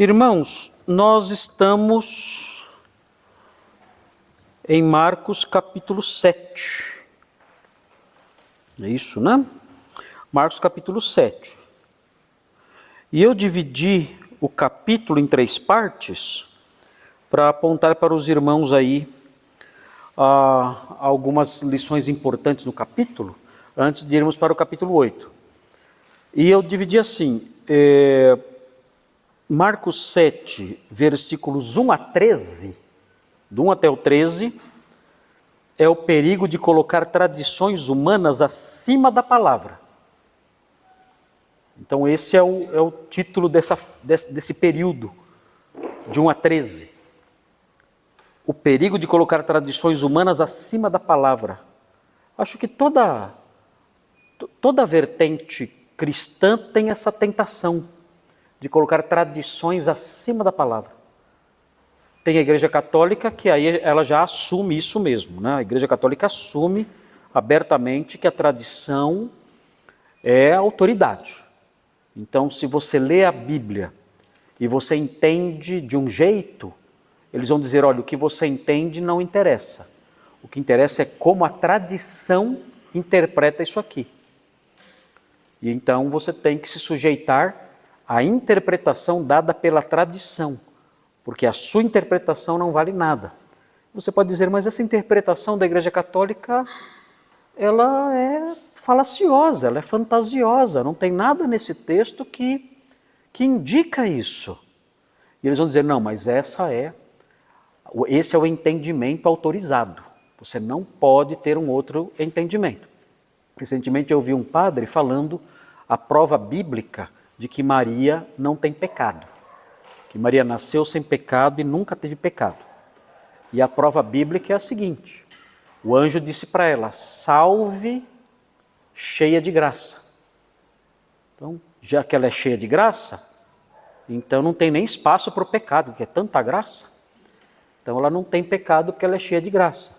Irmãos, nós estamos em Marcos capítulo 7. É isso, né? Marcos capítulo 7. E eu dividi o capítulo em 3 partes para apontar para os irmãos aí algumas lições importantes no capítulo, antes de irmos para o capítulo 8. E eu dividi assim, Marcos 7, versículos 1 a 13, do 1 até o 13, é o perigo de colocar tradições humanas acima da palavra. Então esse é o título desse período, de 1 a 13. O perigo de colocar tradições humanas acima da palavra. Acho que toda vertente cristã tem essa tentação de colocar tradições acima da palavra. Tem a Igreja Católica que aí ela já assume isso mesmo, né? A Igreja Católica assume abertamente que a tradição é a autoridade. Então, se você lê a Bíblia e você entende de um jeito, eles vão dizer, olha, o que você entende não interessa. O que interessa é como a tradição interpreta isso aqui. E então você tem que se sujeitar à interpretação dada pela tradição, porque a sua interpretação não vale nada. Você pode dizer, mas essa interpretação da Igreja Católica, ela é falaciosa, ela é fantasiosa, não tem nada nesse texto que indica isso. E eles vão dizer, não, mas esse é o entendimento autorizado. Você não pode ter um outro entendimento. Recentemente eu ouvi um padre falando a prova bíblica de que Maria não tem pecado. Que Maria nasceu sem pecado e nunca teve pecado. E a prova bíblica é a seguinte: o anjo disse para ela, salve, cheia de graça. Então, já que ela é cheia de graça, então não tem nem espaço para o pecado, porque é tanta graça. Então ela não tem pecado porque ela é cheia de graça.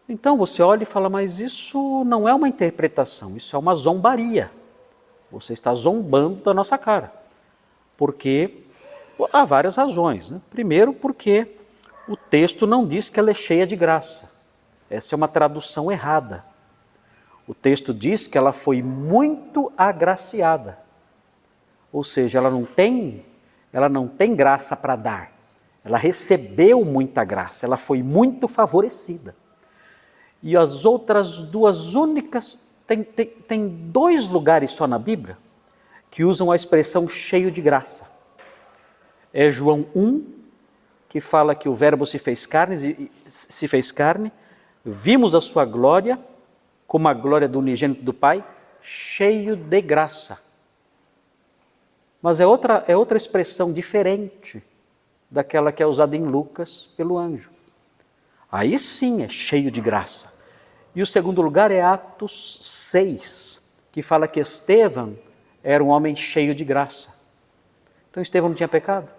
Então você olha e fala, mas isso não é uma interpretação, isso é uma zombaria. Você está zombando da nossa cara. Porque há várias razões, né? Primeiro porque o texto não diz que ela é cheia de graça. Essa é uma tradução errada. O texto diz que ela foi muito agraciada. Ou seja, ela não tem graça para dar. Ela recebeu muita graça, ela foi muito favorecida. E as outras duas únicas, tem 2 lugares só na Bíblia que usam a expressão cheio de graça. É João 1, que fala que o verbo se fez carne, vimos a sua glória, como a glória do unigênito do Pai, cheio de graça. Mas é outra expressão diferente daquela que é usada em Lucas pelo anjo. Aí sim é cheio de graça. E o segundo lugar é Atos 6, que fala que Estevão era um homem cheio de graça. Então Estevão não tinha pecado?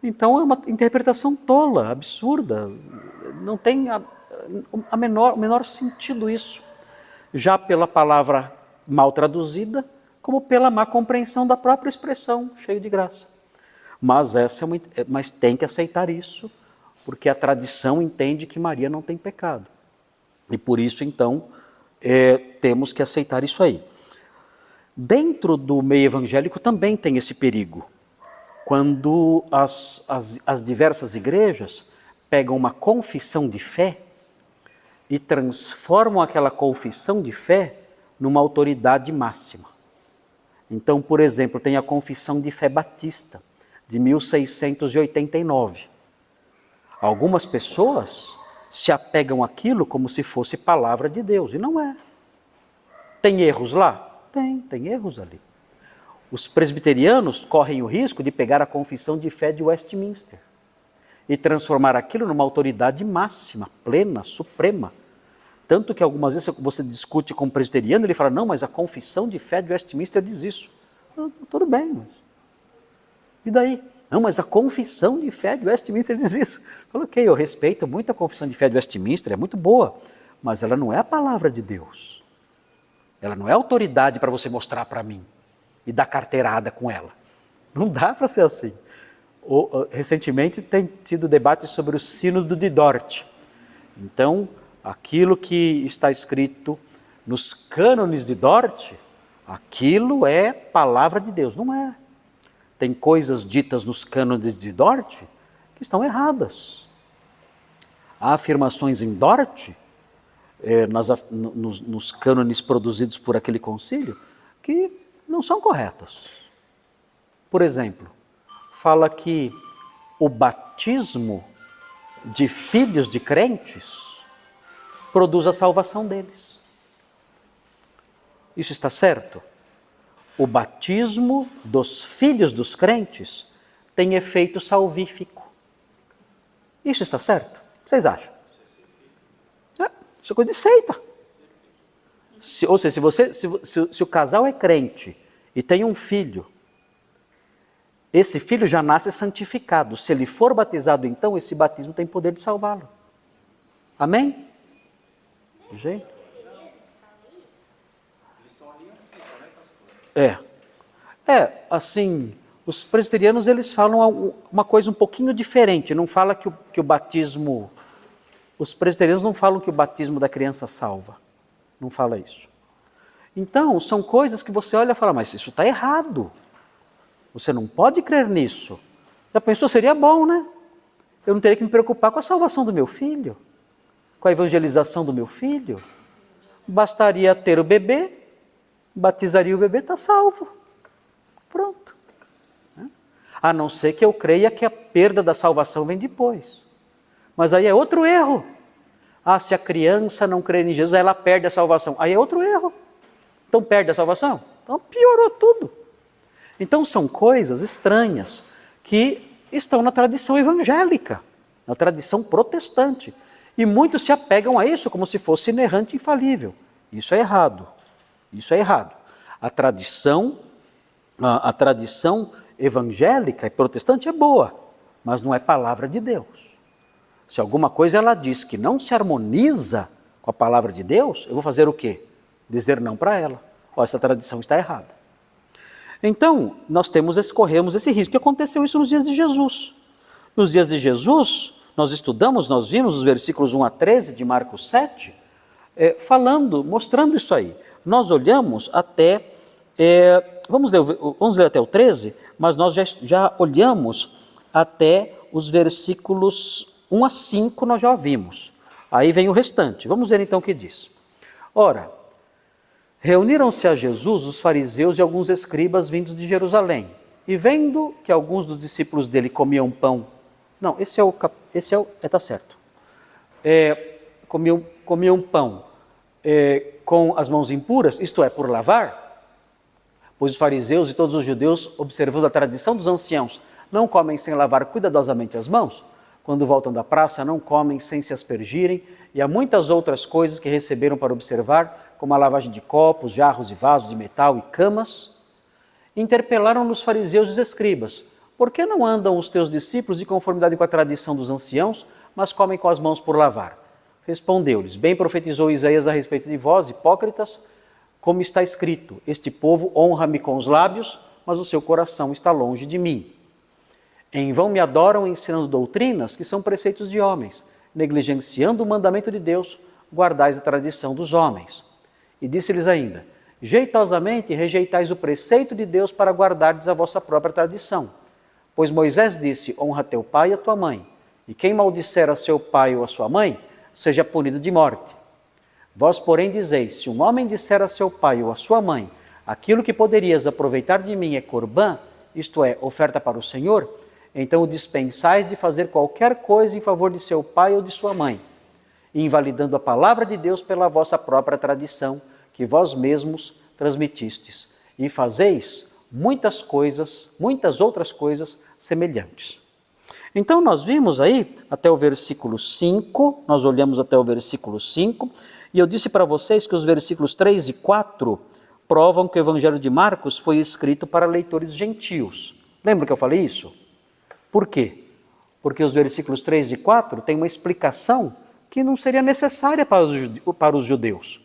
Então é uma interpretação tola, absurda, não tem o menor sentido isso. Já pela palavra mal traduzida, como pela má compreensão da própria expressão, cheio de graça. Mas mas tem que aceitar isso, porque a tradição entende que Maria não tem pecado. E por isso, então, temos que aceitar isso aí. Dentro do meio evangélico também tem esse perigo. Quando as diversas igrejas pegam uma confissão de fé e transformam aquela confissão de fé numa autoridade máxima. Então, por exemplo, tem a confissão de fé batista, de 1689. Algumas pessoas se apegam àquilo como se fosse palavra de Deus, e não é. Tem erros lá? Tem erros ali. Os presbiterianos correm o risco de pegar a confissão de fé de Westminster e transformar aquilo numa autoridade máxima, plena, suprema. Tanto que algumas vezes você discute com um presbiteriano, ele fala, não, mas a confissão de fé de Westminster diz isso. Tudo bem, mas... E daí? Não, mas a confissão de fé de Westminster diz isso. Falo, ok, eu respeito muito a confissão de fé de Westminster, é muito boa, mas ela não é a palavra de Deus. Ela não é autoridade para você mostrar para mim e dar carteirada com ela. Não dá para ser assim. Recentemente tem tido debate sobre o Sínodo de Dort. Então, aquilo que está escrito nos cânones de Dort, aquilo é palavra de Deus. Não é. Tem coisas ditas nos cânones de Dort que estão erradas. Há afirmações em Dort, nos cânones produzidos por aquele concílio, que não são corretas. Por exemplo, fala que o batismo de filhos de crentes produz a salvação deles. Isso está certo? O batismo dos filhos dos crentes tem efeito salvífico. Isso está certo? Vocês acham? Isso é coisa de seita. Ou seja, se o casal é crente e tem um filho, esse filho já nasce santificado. Se ele for batizado, então, esse batismo tem poder de salvá-lo. Amém? Gente? Assim, os presbiterianos, eles falam uma coisa um pouquinho diferente. Não fala que o batismo... Os presbiterianos não falam que o batismo da criança salva. Não fala isso. Então, são coisas que você olha e fala, mas isso está errado. Você não pode crer nisso. Já pensou, seria bom, né? Eu não teria que me preocupar com a salvação do meu filho, com a evangelização do meu filho. Bastaria ter o bebê, batizaria o bebê, está salvo. Pronto. A não ser que eu creia que a perda da salvação vem depois. Mas aí é outro erro. Se a criança não crer em Jesus, ela perde a salvação. Aí é outro erro. Então perde a salvação? Então piorou tudo. Então são coisas estranhas que estão na tradição evangélica, na tradição protestante. E muitos se apegam a isso como se fosse inerrante e infalível. Isso é errado. Isso é errado. A tradição evangélica e protestante é boa, mas não é palavra de Deus. Se alguma coisa ela diz que não se harmoniza com a palavra de Deus, eu vou fazer o quê? Dizer não para ela. Essa tradição está errada. Então, nós corremos esse risco. E aconteceu isso nos dias de Jesus. Nos dias de Jesus, nós vimos os versículos 1 a 13 de Marcos 7, mostrando isso aí. Nós olhamos até, vamos ler até o 13, mas nós já olhamos até os versículos 1 a 5, nós já ouvimos. Aí vem o restante. Vamos ver então o que diz. Ora, reuniram-se a Jesus os fariseus e alguns escribas vindos de Jerusalém. E vendo que alguns dos discípulos dele comiam pão... Não, está certo. Comiam pão com as mãos impuras, isto é, por lavar, pois os fariseus e todos os judeus, observando a tradição dos anciãos, não comem sem lavar cuidadosamente as mãos. Quando voltam da praça, não comem sem se aspergirem, e há muitas outras coisas que receberam para observar, como a lavagem de copos, jarros e vasos de metal e camas. Interpelaram-nos os fariseus e os escribas: por que não andam os teus discípulos de conformidade com a tradição dos anciãos, mas comem com as mãos por lavar? Respondeu-lhes: bem profetizou Isaías a respeito de vós, hipócritas, como está escrito: este povo honra-me com os lábios, mas o seu coração está longe de mim. Em vão me adoram ensinando doutrinas que são preceitos de homens, negligenciando o mandamento de Deus, guardais a tradição dos homens. E disse-lhes ainda: jeitosamente rejeitais o preceito de Deus para guardardes a vossa própria tradição. Pois Moisés disse: honra teu pai e a tua mãe, e quem maldisser a seu pai ou a sua mãe, seja punido de morte. Vós, porém, dizeis: se um homem disser a seu pai ou a sua mãe, aquilo que poderias aproveitar de mim é corbã, isto é, oferta para o Senhor, então o dispensais de fazer qualquer coisa em favor de seu pai ou de sua mãe, invalidando a palavra de Deus pela vossa própria tradição, que vós mesmos transmitistes, e fazeis muitas outras coisas semelhantes. Então nós vimos aí até o versículo 5, nós olhamos até o versículo 5, e eu disse para vocês que os versículos 3 e 4 provam que o Evangelho de Marcos foi escrito para leitores gentios. Lembra que eu falei isso? Por quê? Porque os versículos 3 e 4 têm uma explicação que não seria necessária para os judeus.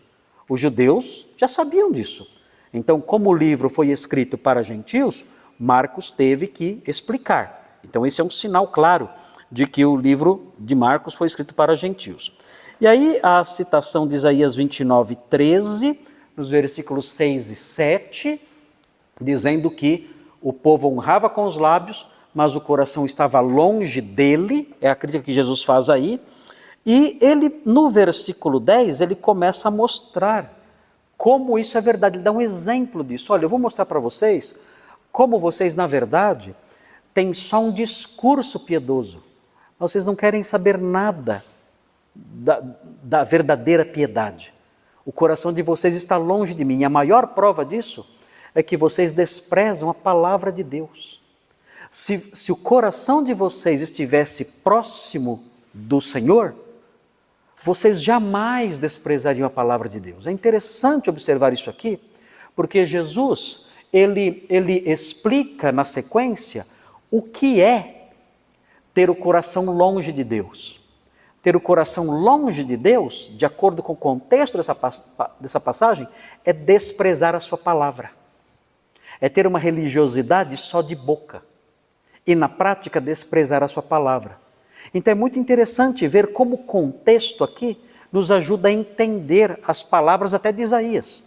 Os judeus já sabiam disso. Então, como o livro foi escrito para gentios, Marcos teve que explicar. Então esse é um sinal claro de que o livro de Marcos foi escrito para gentios. E aí a citação de Isaías 29, 13, nos versículos 6 e 7, dizendo que o povo honrava com os lábios, mas o coração estava longe dele, é a crítica que Jesus faz aí. E ele, no versículo 10, ele começa a mostrar como isso é verdade. Ele dá um exemplo disso. Olha, eu vou mostrar para vocês como vocês, na verdade, têm só um discurso piedoso. Vocês não querem saber nada da verdadeira piedade. O coração de vocês está longe de mim. E a maior prova disso é que vocês desprezam a palavra de Deus. Se o coração de vocês estivesse próximo do Senhor, vocês jamais desprezariam a palavra de Deus. É interessante observar isso aqui, porque Jesus, ele explica na sequência o que é ter o coração longe de Deus. Ter o coração longe de Deus, de acordo com o contexto dessa passagem, é desprezar a sua palavra. É ter uma religiosidade só de boca e na prática desprezar a sua palavra. Então é muito interessante ver como o contexto aqui nos ajuda a entender as palavras até de Isaías.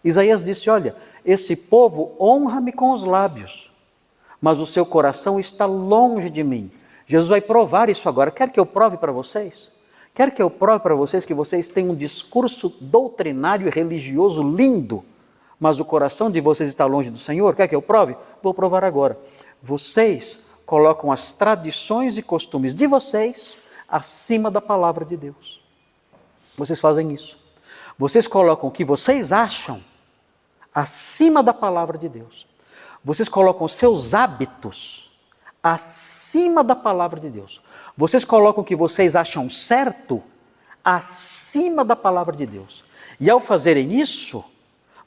Isaías disse, olha, esse povo honra-me com os lábios, mas o seu coração está longe de mim. Jesus vai provar isso agora. Quer que eu prove para vocês? Quer que eu prove para vocês que vocês têm um discurso doutrinário e religioso lindo, mas o coração de vocês está longe do Senhor? Quer que eu prove? Vou provar agora. Vocês colocam as tradições e costumes de vocês acima da palavra de Deus. Vocês fazem isso. Vocês colocam o que vocês acham acima da palavra de Deus. Vocês colocam os seus hábitos acima da palavra de Deus. Vocês colocam o que vocês acham certo acima da palavra de Deus. E ao fazerem isso,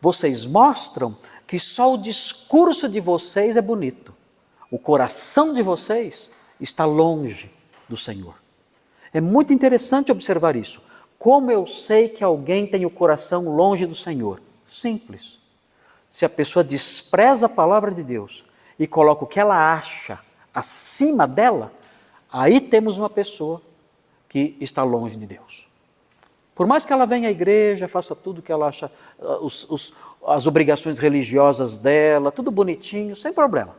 vocês mostram que só o discurso de vocês é bonito. O coração de vocês está longe do Senhor. É muito interessante observar isso. Como eu sei que alguém tem o coração longe do Senhor? Simples. Se a pessoa despreza a palavra de Deus e coloca o que ela acha acima dela, aí temos uma pessoa que está longe de Deus. Por mais que ela venha à igreja, faça tudo que ela acha, as obrigações religiosas dela, tudo bonitinho, sem problema.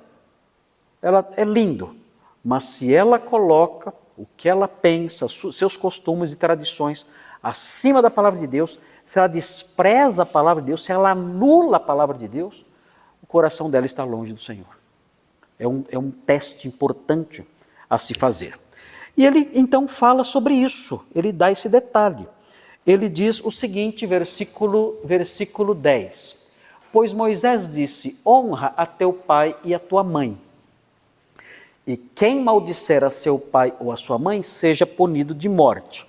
Ela é lindo, mas se ela coloca o que ela pensa, seus costumes e tradições acima da palavra de Deus, se ela despreza a palavra de Deus, se ela anula a palavra de Deus, o coração dela está longe do Senhor. É um teste importante a se fazer. E ele então fala sobre isso, ele dá esse detalhe. Ele diz o seguinte, versículo 10. Pois Moisés disse, honra a teu pai e a tua mãe. E quem maldisser a seu pai ou a sua mãe, seja punido de morte.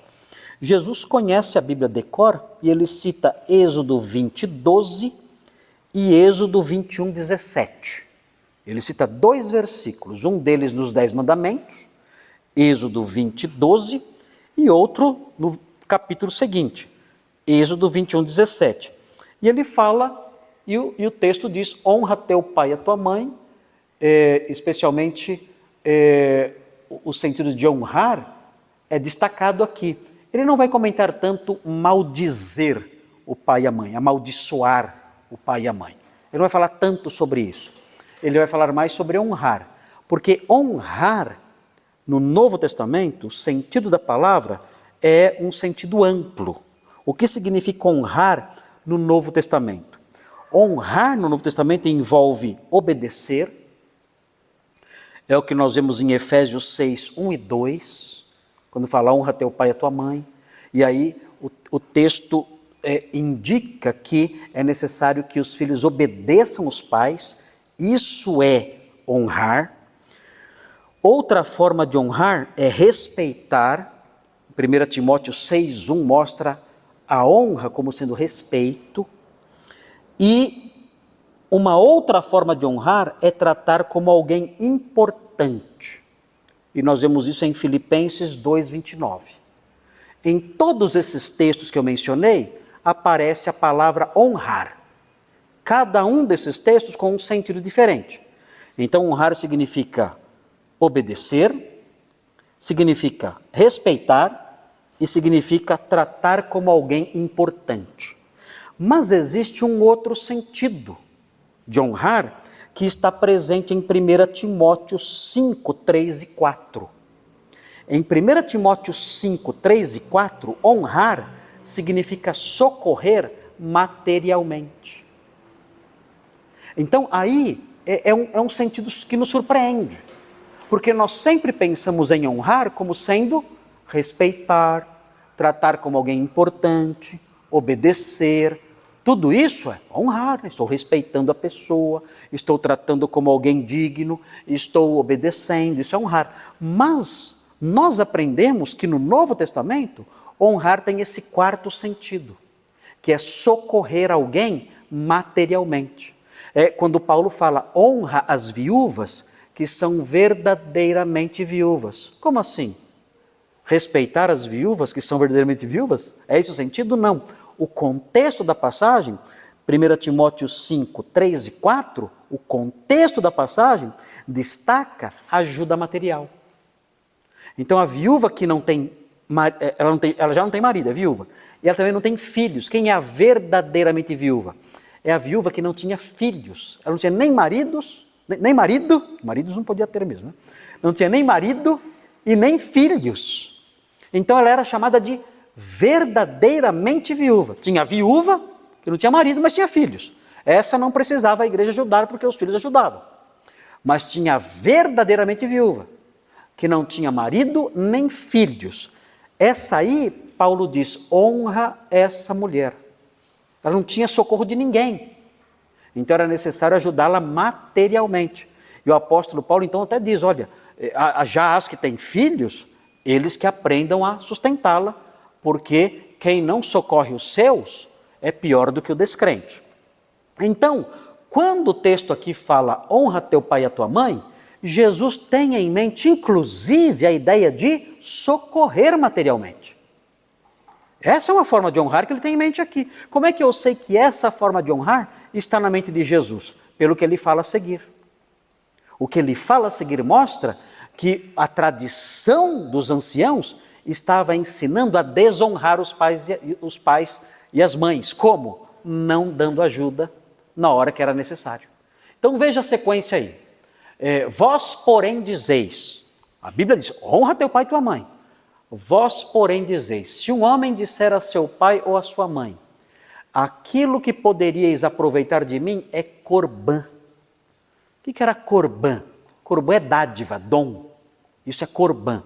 Jesus conhece a Bíblia de cor e ele cita Êxodo 20, 12 e Êxodo 21, 17. Ele cita 2 versículos, um deles nos 10 mandamentos, Êxodo 20, 12, e outro no capítulo seguinte, Êxodo 21, 17. E ele fala, e o texto diz, honra teu pai e a tua mãe, especialmente o sentido de honrar é destacado aqui. Ele não vai comentar tanto maldizer o pai e a mãe, amaldiçoar o pai e a mãe. Ele não vai falar tanto sobre isso. Ele vai falar mais sobre honrar. Porque honrar, no Novo Testamento, o sentido da palavra é um sentido amplo. O que significa honrar no Novo Testamento? Honrar no Novo Testamento envolve obedecer. É o que nós vemos em Efésios 6, 1 e 2, quando fala honra teu pai e a tua mãe. E aí o texto indica que é necessário que os filhos obedeçam os pais. Isso é honrar. Outra forma de honrar é respeitar. 1 Timóteo 6, 1 mostra a honra como sendo respeito. E uma outra forma de honrar é tratar como alguém importante. E nós vemos isso em Filipenses 2, 29. Em todos esses textos que eu mencionei, aparece a palavra honrar. Cada um desses textos com um sentido diferente. Então, honrar significa obedecer, significa respeitar e significa tratar como alguém importante. Mas existe um outro sentido de honrar que está presente em 1 Timóteo 5, 3 e 4. Em 1 Timóteo 5, 3 e 4, honrar significa socorrer materialmente. Então, aí é um sentido que nos surpreende, porque nós sempre pensamos em honrar como sendo respeitar, tratar como alguém importante, obedecer. Tudo isso é honrar. Estou respeitando a pessoa, estou tratando como alguém digno, estou obedecendo, isso é honrar. Mas nós aprendemos que no Novo Testamento, honrar tem esse quarto sentido, que é socorrer alguém materialmente. É quando Paulo fala, honra as viúvas que são verdadeiramente viúvas. Como assim? Respeitar as viúvas que são verdadeiramente viúvas? É esse o sentido? Não. O contexto da passagem, 1 Timóteo 5, 3 e 4, o contexto da passagem destaca a ajuda material. Então a viúva que não tem, ela já não tem marido, é viúva, e ela também não tem filhos. Quem é a verdadeiramente viúva? É a viúva que não tinha filhos, ela não tinha nem maridos, nem maridos não podia ter mesmo, né? Não tinha nem marido e nem filhos. Então ela era chamada de verdadeiramente viúva. Tinha a viúva que não tinha marido, mas tinha filhos. Essa não precisava a igreja ajudar porque os filhos ajudavam. Mas tinha a verdadeiramente viúva, que não tinha marido nem filhos. Essa aí, Paulo diz, honra essa mulher. Ela não tinha socorro de ninguém. Então era necessário ajudá-la materialmente. E o apóstolo Paulo então até diz, olha, já as que têm filhos, eles que aprendam a sustentá-la, porque quem não socorre os seus é pior do que o descrente. Então, quando o texto aqui fala honra teu pai e a tua mãe, Jesus tem em mente inclusive a ideia de socorrer materialmente. Essa é uma forma de honrar que ele tem em mente aqui. Como é que eu sei que essa forma de honrar está na mente de Jesus? Pelo que ele fala a seguir. O que ele fala a seguir mostra que a tradição dos anciãos estava ensinando a desonrar os pais e as mães. Como? Não dando ajuda na hora que era necessário. Então veja a sequência aí. Vós, porém, dizeis, a Bíblia diz, honra teu pai e tua mãe. Vós, porém, dizeis, se um homem disser a seu pai ou a sua mãe, aquilo que poderíeis aproveitar de mim é corbã. O que era corbã? Corbã é dádiva, dom. Isso é corbã.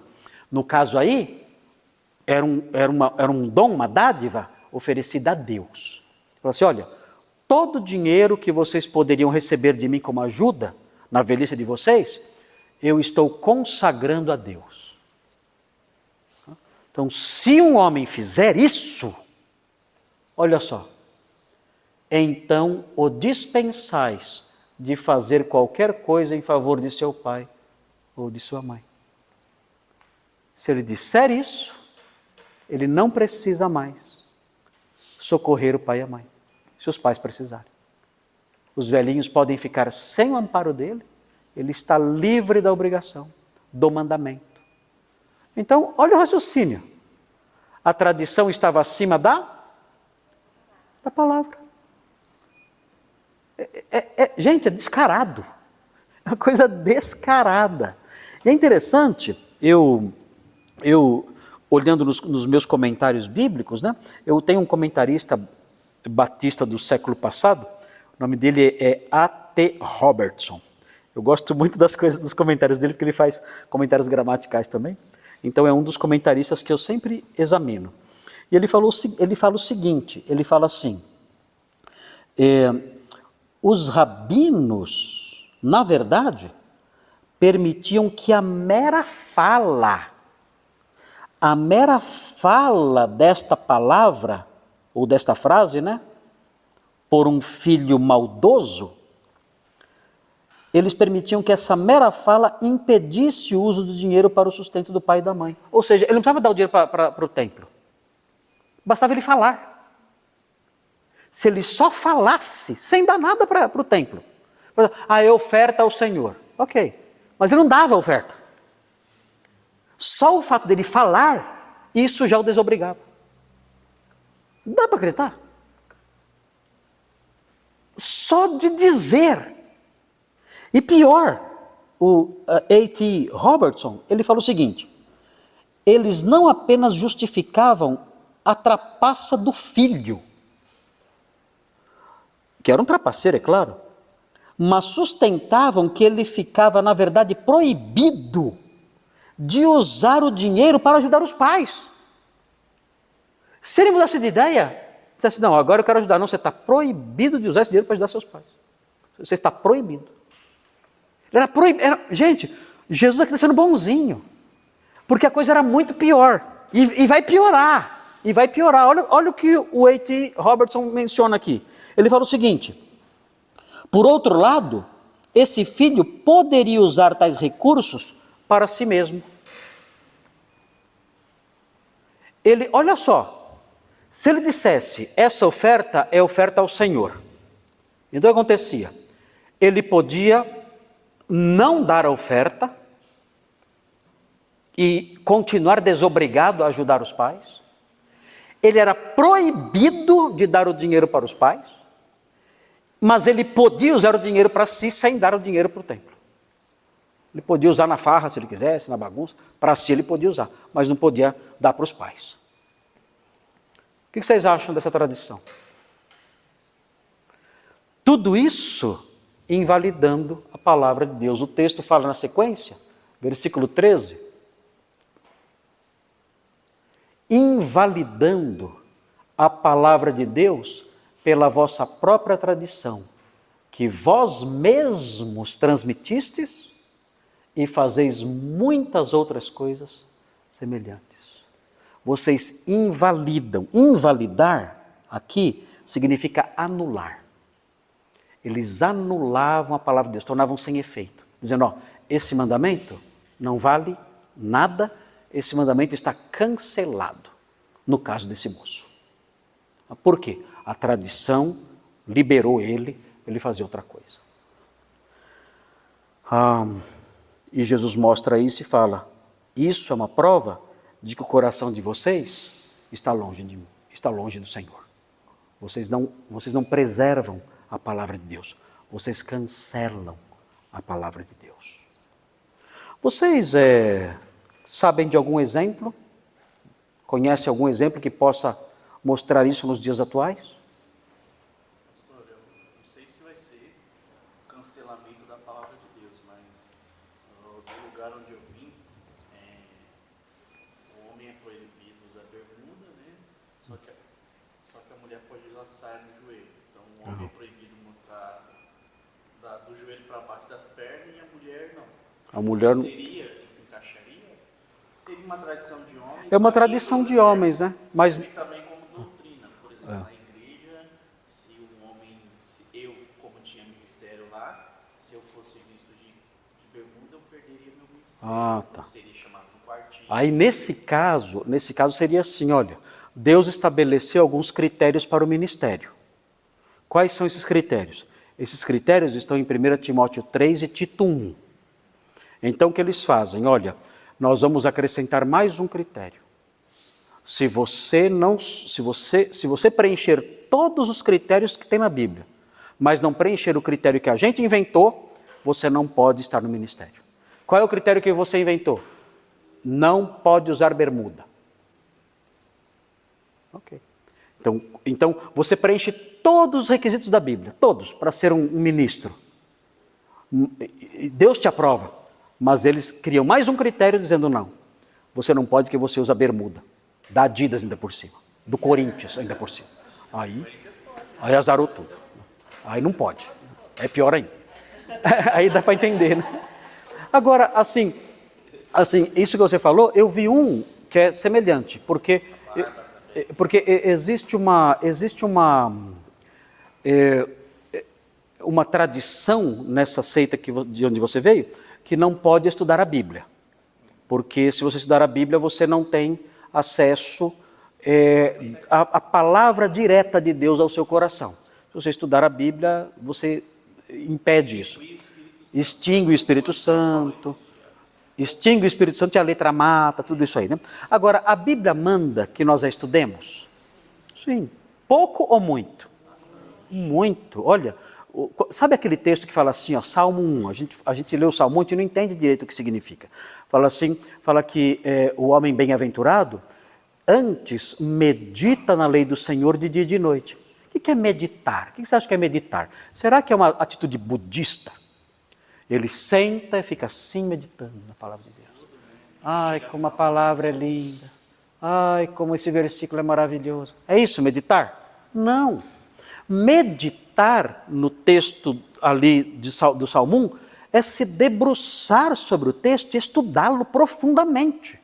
No caso aí, era um dom, uma dádiva oferecida a Deus. Falou assim, olha, todo o dinheiro que vocês poderiam receber de mim como ajuda, na velhice de vocês, eu estou consagrando a Deus. Então, se um homem fizer isso, olha só, então o dispensais de fazer qualquer coisa em favor de seu pai ou de sua mãe. Se ele disser isso, ele não precisa mais socorrer o pai e a mãe, se os pais precisarem. Os velhinhos podem ficar sem o amparo dele, ele está livre da obrigação, do mandamento. Então, olha o raciocínio. A tradição estava acima da palavra. Gente, é descarado. É uma coisa descarada. E é interessante, eu olhando nos meus comentários bíblicos, né, eu tenho um comentarista batista do século passado, o nome dele é A.T. Robertson. Eu gosto muito das coisas, dos comentários dele, porque ele faz comentários gramaticais também. Então é um dos comentaristas que eu sempre examino. E ele fala o seguinte, ele fala assim, os rabinos, na verdade, permitiam que a mera fala desta palavra, ou desta frase, né, por um filho maldoso, eles permitiam que essa mera fala impedisse o uso do dinheiro para o sustento do pai e da mãe. Ou seja, ele não precisava dar o dinheiro para o templo. Bastava ele falar. Se ele só falasse, sem dar nada para o templo. É oferta ao Senhor. Ok. Mas ele não dava oferta. Só o fato dele falar, isso já o desobrigava. Dá para acreditar? Só de dizer. E pior, o A.T. Robertson, ele fala o seguinte: eles não apenas justificavam a trapaça do filho, que era um trapaceiro, é claro, mas sustentavam que ele ficava, na verdade, proibido de usar o dinheiro para ajudar os pais. Se ele mudasse de ideia, dissesse, não, agora eu quero ajudar. Não, você está proibido de usar esse dinheiro para ajudar seus pais. Você está proibido. Ele era proibido. Gente, Jesus aqui está sendo bonzinho, porque a coisa era muito pior. E vai piorar. E vai piorar. Olha o que o A.T. Robertson menciona aqui. Ele fala o seguinte: por outro lado, esse filho poderia usar tais recursos para si mesmo. Ele, olha só, se ele dissesse, essa oferta é oferta ao Senhor, então o que acontecia? Ele podia não dar a oferta e continuar desobrigado a ajudar os pais. Ele era proibido de dar o dinheiro para os pais, mas ele podia usar o dinheiro para si sem dar o dinheiro para o templo. Ele podia usar na farra se ele quisesse, na bagunça, para si ele podia usar, mas não podia dar para os pais. O que vocês acham dessa tradição? Tudo isso invalidando a palavra de Deus. O texto fala na sequência, versículo 13, invalidando a palavra de Deus pela vossa própria tradição, que vós mesmos transmitistes e fazeis muitas outras coisas semelhantes. Vocês invalidam. Invalidar aqui significa anular. Eles anulavam a palavra de Deus, tornavam sem efeito, dizendo, ó, esse mandamento não vale nada, esse mandamento está cancelado, no caso desse moço. Por quê? A tradição liberou ele fazer outra coisa. E Jesus mostra isso e fala, isso é uma prova de que o coração de vocês está longe de mim, está longe do Senhor. Vocês não preservam a palavra de Deus, vocês cancelam a palavra de Deus. Vocês sabem de algum exemplo? Conhecem algum exemplo que possa mostrar isso nos dias atuais? Pastor, eu não sei se vai ser o cancelamento da palavra de Deus, mas do lugar onde eu vim, o homem é proibido usar bermuda, né? Só que a mulher pode usar saia no joelho. Então o homem é proibido mostrar do joelho para baixo das pernas e a mulher não. A mulher Isso encaixaria? Seria uma tradição de homens. É uma tradição de homens, né? Mas também como doutrina, por exemplo, na igreja, se um homem, eu, como tinha ministério lá, se eu fosse visto de bermuda, eu perderia meu ministério. Tá. Eu seria chamado no quartinho. Aí nesse caso seria assim, olha, Deus estabeleceu alguns critérios para o ministério. Quais são esses critérios? Esses critérios estão em 1 Timóteo 3 e Tito 1. Então o que eles fazem? Olha, nós vamos acrescentar mais um critério. Se você preencher todos os critérios que tem na Bíblia, mas não preencher o critério que a gente inventou, você não pode estar no ministério. Qual é o critério que você inventou? Não pode usar bermuda. Ok. Então você preenche todos os requisitos da Bíblia, todos, para ser um ministro. Deus te aprova, mas eles criam mais um critério dizendo não. Você não pode que você usa bermuda, da Adidas ainda por cima, do Corinthians ainda por cima. Aí azarou tudo. Aí não pode, é pior ainda. Aí dá para entender, né? Agora, assim, isso que você falou, eu vi um que é semelhante, porque existe uma tradição nessa seita de onde você veio, que não pode estudar a Bíblia. Porque se você estudar a Bíblia, você não tem acesso à palavra direta de Deus ao seu coração. Se você estudar a Bíblia, você impede isso. E o Espírito extingue o Espírito Santo. Extingue o Espírito Santo e a letra mata, tudo isso aí, né? Agora, a Bíblia manda que nós a estudemos? Sim. Pouco ou muito? Muito. Olha, sabe aquele texto que fala assim, ó, Salmo 1, a gente lê o Salmo 1 e não entende direito o que significa. Fala assim, fala que o homem bem-aventurado antes medita na lei do Senhor de dia e de noite. O que é meditar? O que você acha que é meditar? Será que é uma atitude budista? Ele senta e fica assim meditando na palavra de Deus. Ai, como a palavra é linda. Ai, como esse versículo é maravilhoso. É isso, meditar? Não. Meditar no texto ali do Salmo 1 é se debruçar sobre o texto e estudá-lo profundamente.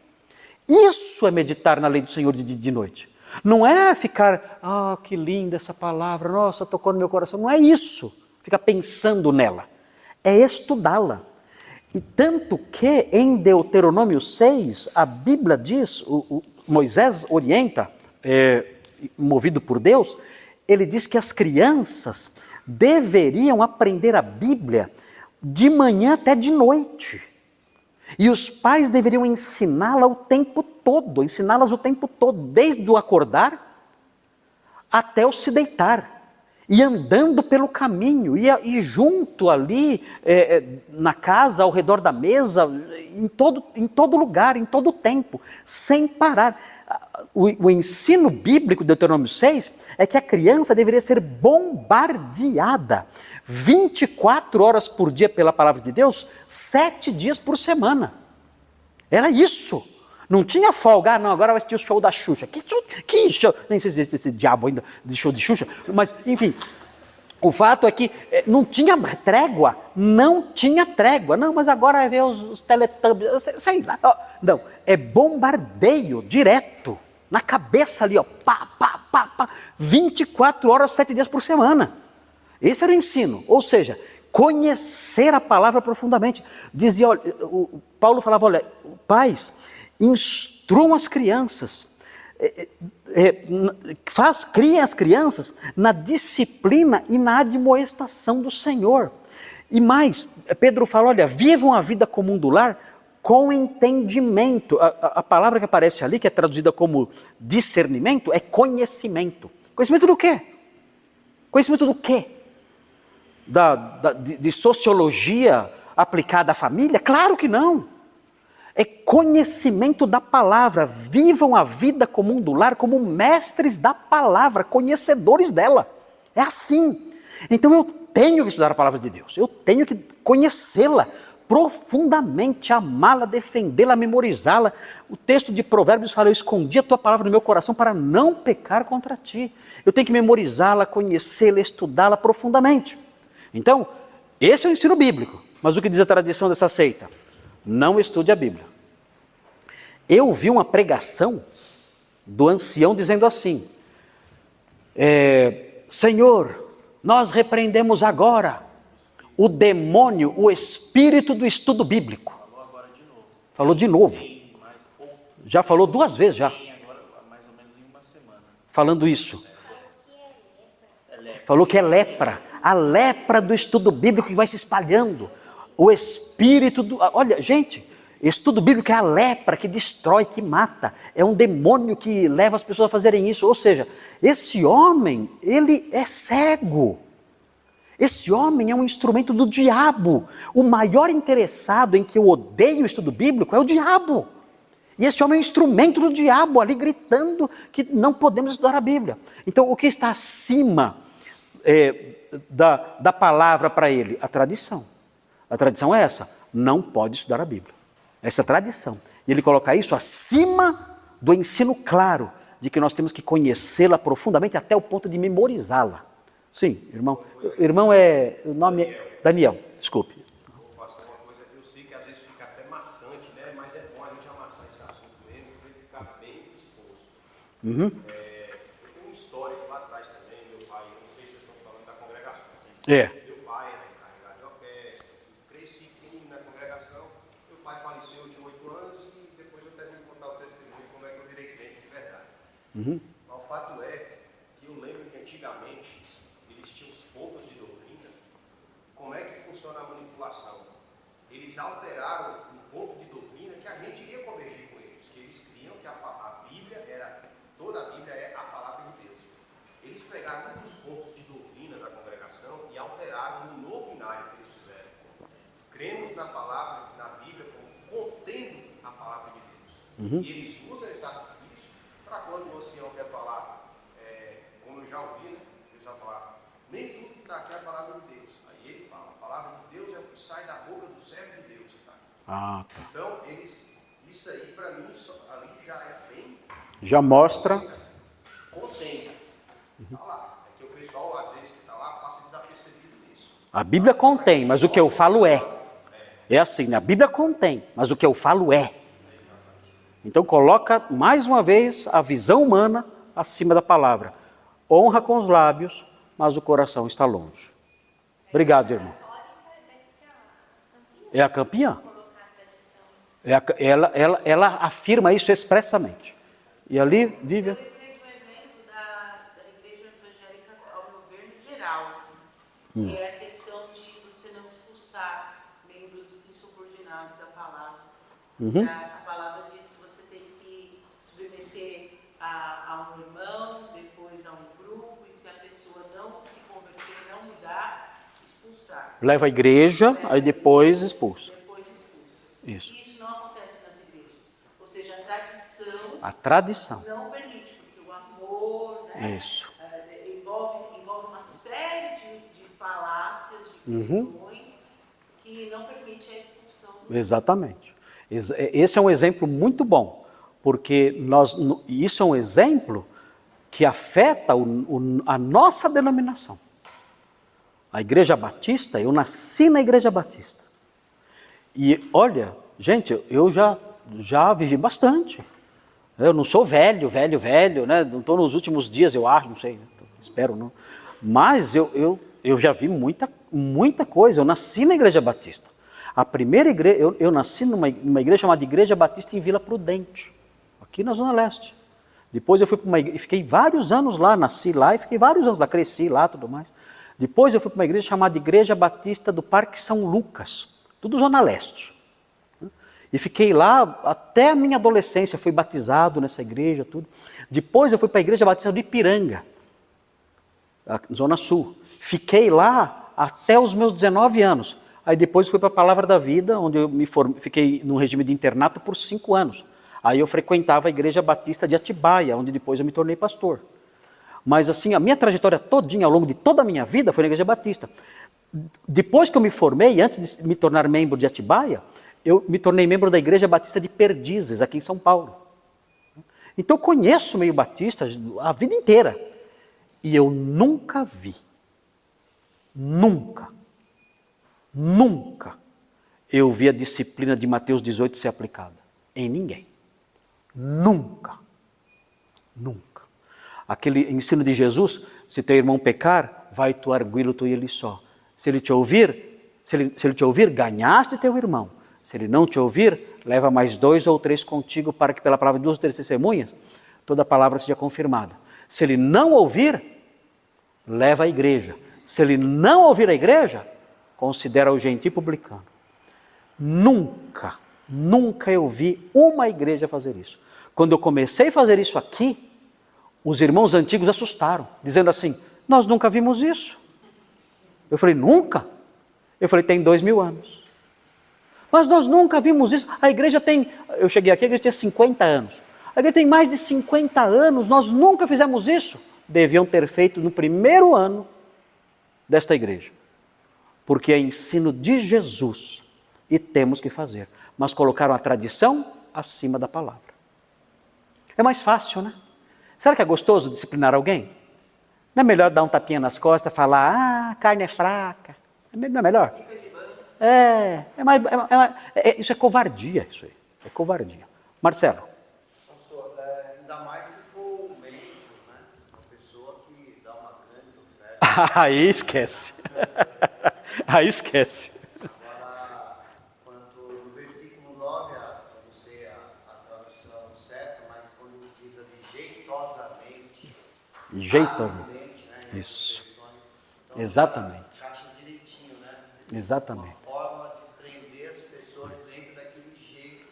Isso é meditar na lei do Senhor de dia e de noite. Não é ficar, que linda essa palavra, nossa, tocou no meu coração. Não é isso, ficar pensando nela. É estudá-la. E tanto que em Deuteronômio 6, a Bíblia diz, Moisés orienta, movido por Deus, ele diz que as crianças deveriam aprender a Bíblia de manhã até de noite. E os pais deveriam ensiná-las o tempo todo, desde o acordar até o se deitar. E andando pelo caminho, e junto ali, na casa, ao redor da mesa, em todo lugar, em todo tempo, sem parar. O ensino bíblico de Deuteronômio 6 é que a criança deveria ser bombardeada 24 horas por dia pela palavra de Deus, 7 dias por semana. Era isso. Não tinha folga, não, agora vai assistir o show da Xuxa. Que show? Nem sei se existe esse diabo ainda de show de Xuxa, mas enfim. O fato é que não tinha trégua, não, mas agora vai ver os Teletubbies, sei lá. Não, é bombardeio direto, na cabeça ali, ó, pá, 24 horas, 7 dias por semana. Esse era o ensino, ou seja, conhecer a palavra profundamente. Dizia, olha, Paulo falava, olha, pais, instruam as crianças, criem as crianças na disciplina e na admoestação do Senhor. E mais, Pedro fala, olha, vivam a vida comum do lar com entendimento. A palavra que aparece ali, que é traduzida como discernimento, é conhecimento. Conhecimento do quê? Conhecimento do quê? De sociologia aplicada à família? Claro que não. É conhecimento da palavra. Vivam a vida comum do lar como mestres da palavra, conhecedores dela. É assim. Então eu tenho que estudar a palavra de Deus. Eu tenho que conhecê-la profundamente, amá-la, defendê-la, memorizá-la. O texto de Provérbios fala, eu escondi a tua palavra no meu coração para não pecar contra ti. Eu tenho que memorizá-la, conhecê-la, estudá-la profundamente. Então, esse é o ensino bíblico. Mas o que diz a tradição dessa seita? Não estude a Bíblia. Eu vi uma pregação do ancião dizendo assim, Senhor, nós repreendemos agora o demônio, o espírito do estudo bíblico. Falou agora de novo. Falou de novo. Já falou 2 vezes já. Agora, mais ou menos em uma semana. Falando isso. Falou que é lepra. A lepra do estudo bíblico que vai se espalhando. O espírito do... Olha, gente, estudo bíblico é a lepra que destrói, que mata. É um demônio que leva as pessoas a fazerem isso. Ou seja, esse homem, ele é cego. Esse homem é um instrumento do diabo. O maior interessado em que eu odeio o estudo bíblico é o diabo. E esse homem é um instrumento do diabo ali gritando que não podemos estudar a Bíblia. Então, o que está acima da palavra para ele? A tradição. A tradição é essa, não pode estudar a Bíblia. Essa é a tradição. E ele coloca isso acima do ensino claro de que nós temos que conhecê-la profundamente até o ponto de memorizá-la. Sim, irmão. Irmão o nome é Daniel, desculpe. Pastor, uma coisa, eu sei que às vezes fica até maçante, né? Mas é bom a gente amassar esse assunto mesmo, para ele ficar bem exposto. Eu tenho uma história lá atrás também, meu pai, eu não sei se vocês estão falando da congregação. Meu pai era encarregado de orquestra, cresci pequenininho na congregação, meu pai faleceu, eu tinha 8 anos e depois eu termino de contar o testemunho como é que eu virei crente de verdade. Mas o fato é que eu lembro que antigamente eles tinham os poucos de doutrina. Como é que funciona a manipulação. Eles alteraram um ponto de doutrina que a gente iria convergir com eles, que eles criam que a Bíblia toda a Bíblia é a palavra de Deus. Eles pegaram um dos pontos de doutrina da congregação e alteraram no novo inário que eles fizeram. Cremos na palavra, na Bíblia, como contendo a palavra de Deus. E eles usam esse artifício para quando o ancião quer falar, como eu já ouvi, né? Eles vão falar, nem tudo que está aqui é a palavra de Deus. Aí ele fala, a palavra de Deus é o que sai da boca do servo de Deus. Tá? Ah, tá. Então, isso aí para mim, ali já é bem... Já mostra. Contém. Está lá. É que o pessoal, às vezes, que está lá, passa desapercebido nisso. A Bíblia contém, mas o que eu falo é. É assim, né? A Bíblia contém, mas o que eu falo é. Então coloca mais uma vez a visão humana acima da palavra. Honra com os lábios, mas o coração está longe. Obrigado, irmão. É a campeã? Ela afirma isso expressamente. E ali, Vivian. Eu lembrei do exemplo da igreja evangélica ao governo geral, assim, que é a questão de você não expulsar membros insubordinados à palavra. A palavra diz que você tem que submeter a um irmão, depois a um grupo, e se a pessoa não se converter, não mudar, expulsar. Leva a igreja, aí depois expulsa. Depois expulsa. Isso. E isso não acontece nas igrejas. Ou seja, a tradição A tradição. não permite, porque o amor, né, Isso. envolve uma série de falácias, de questões que não permite a expulsão do Exatamente. Esse é um exemplo muito bom, porque isso é um exemplo que afeta a nossa denominação. A Igreja Batista, eu nasci na Igreja Batista. E olha, gente, eu já vivi bastante. Eu não sou velho, né? Não estou nos últimos dias, eu acho, não sei, espero não. Mas eu já vi muita coisa. Eu nasci na Igreja Batista. A primeira igreja, eu nasci numa igreja chamada Igreja Batista em Vila Prudente, aqui na Zona Leste. Depois eu fui para uma igreja, fiquei vários anos lá, nasci lá e fiquei vários anos lá, cresci lá, tudo mais. Depois eu fui para uma igreja chamada Igreja Batista do Parque São Lucas, tudo Zona Leste. E fiquei lá até a minha adolescência, fui batizado nessa igreja, tudo. Depois eu fui para a Igreja Batista do Ipiranga, Zona Sul. Fiquei lá até os meus 19 anos. Aí depois fui para a Palavra da Vida, onde eu fiquei num regime de internato por 5 anos. Aí eu frequentava a Igreja Batista de Atibaia, onde depois eu me tornei pastor. Mas assim, a minha trajetória todinha, ao longo de toda a minha vida, foi na Igreja Batista. Depois que eu me formei, antes de me tornar membro de Atibaia, eu me tornei membro da Igreja Batista de Perdizes, aqui em São Paulo. Então eu conheço o meio batista a vida inteira. E eu nunca vi, nunca eu vi a disciplina de Mateus 18 ser aplicada em ninguém. Nunca. Aquele ensino de Jesus, se teu irmão pecar, vai tu arguí-lo tu e ele só. Se ele te ouvir, ganhaste teu irmão. Se ele não te ouvir, leva mais 2 ou 3 contigo, para que pela palavra de 2 ou 3 testemunhas, toda a palavra seja confirmada. Se ele não ouvir, leva a igreja. Se ele não ouvir a igreja, considera o gentil publicano. Nunca eu vi uma igreja fazer isso. Quando eu comecei a fazer isso aqui, os irmãos antigos assustaram, dizendo assim, nós nunca vimos isso. Eu falei, nunca? Eu falei, tem 2000 anos. Mas nós nunca vimos isso. A igreja tem, eu cheguei aqui, a igreja tinha 50 anos. A igreja tem mais de 50 anos, nós nunca fizemos isso. Deviam ter feito no primeiro ano desta igreja. Porque é ensino de Jesus e temos que fazer. Mas colocaram a tradição acima da palavra. É mais fácil, né? Será que é gostoso disciplinar alguém? Não é melhor dar um tapinha nas costas e falar, a carne é fraca? Não é melhor? Isso é covardia, isso aí. É covardia. Marcelo. Pastor, ainda mais se for um membro, né? Uma pessoa que dá uma grande oferta. Aí esquece. Aí esquece. Agora, quanto no versículo 9, eu não sei a tradução certa, mas quando diz ali jeitosamente. Jeitosamente. Né? Isso. Então, Exatamente. encaixa direitinho, né? Exatamente. Forma de prender as pessoas dentro daquele jeito.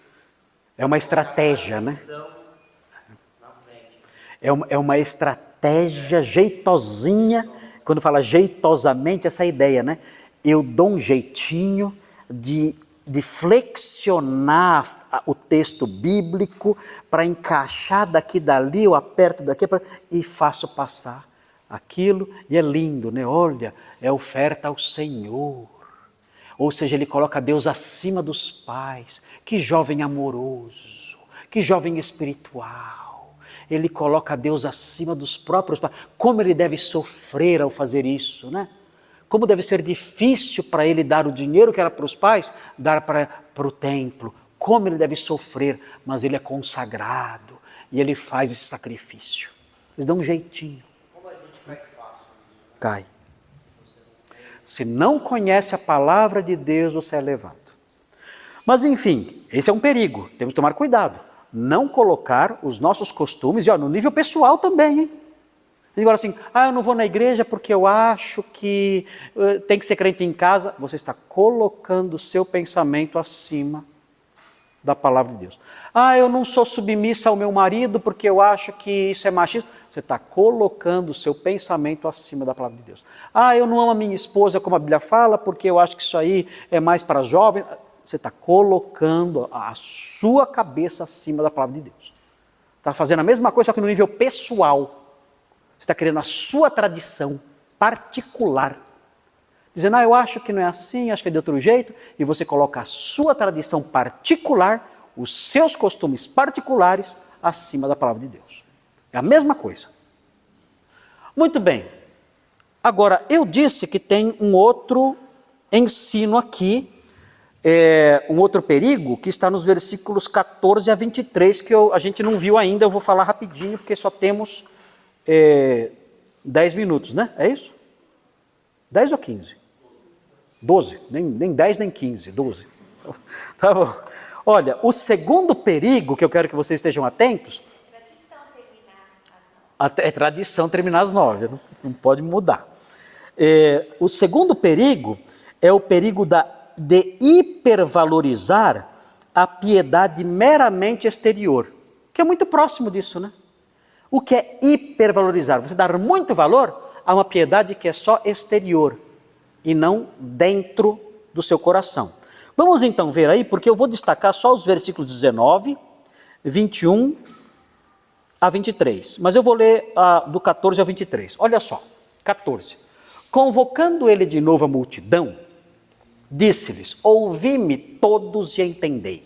É uma estratégia, né? Na frente. É uma estratégia jeitosinha. Quando fala jeitosamente, essa ideia, né? Eu dou um jeitinho de flexionar o texto bíblico para encaixar daqui e dali, eu aperto daqui e faço passar aquilo. E é lindo, né? Olha, é oferta ao Senhor. Ou seja, ele coloca Deus acima dos pais. Que jovem amoroso, que jovem espiritual. Ele coloca Deus acima dos próprios pais. Como ele deve sofrer ao fazer isso, né? Como deve ser difícil para ele dar o dinheiro que era para os pais, dar para o templo. Como ele deve sofrer, mas ele é consagrado e ele faz esse sacrifício. Eles dão um jeitinho. Como a gente cai fácil. Cai. Se não conhece a palavra de Deus, você é levado. Mas enfim, esse é um perigo, temos que tomar cuidado. Não colocar os nossos costumes, e no nível pessoal também, hein? Ele fala assim, eu não vou na igreja porque eu acho que tem que ser crente em casa. Você está colocando o seu pensamento acima da palavra de Deus. Eu não sou submissa ao meu marido porque eu acho que isso é machismo. Você está colocando o seu pensamento acima da palavra de Deus. Eu não amo a minha esposa como a Bíblia fala porque eu acho que isso aí é mais para jovens. Você está colocando a sua cabeça acima da palavra de Deus. Está fazendo a mesma coisa, só que no nível pessoal. Você está criando a sua tradição particular. Dizendo, eu acho que não é assim, acho que é de outro jeito. E você coloca a sua tradição particular, os seus costumes particulares, acima da palavra de Deus. É a mesma coisa. Muito bem. Agora, eu disse que tem um outro ensino aqui, um outro perigo, que está nos versículos 14 a 23, que a gente não viu ainda. Eu vou falar rapidinho, porque só temos 10 minutos, né? É isso? 10 ou 15? 12, nem 10 nem 15, 12. Tá bom. Olha, o segundo perigo que eu quero que vocês estejam atentos... Tradição terminar às 9. É tradição terminar às 9, não pode mudar. O segundo perigo é o perigo de hipervalorizar a piedade meramente exterior, que é muito próximo disso, né? O que é hipervalorizar? Você dar muito valor a uma piedade que é só exterior e não dentro do seu coração. Vamos então ver aí, porque eu vou destacar só os versículos 19, 21 a 23. Mas eu vou ler do 14 ao 23. Olha só, 14. Convocando ele de novo a multidão, disse-lhes, ouvi-me todos e entendei.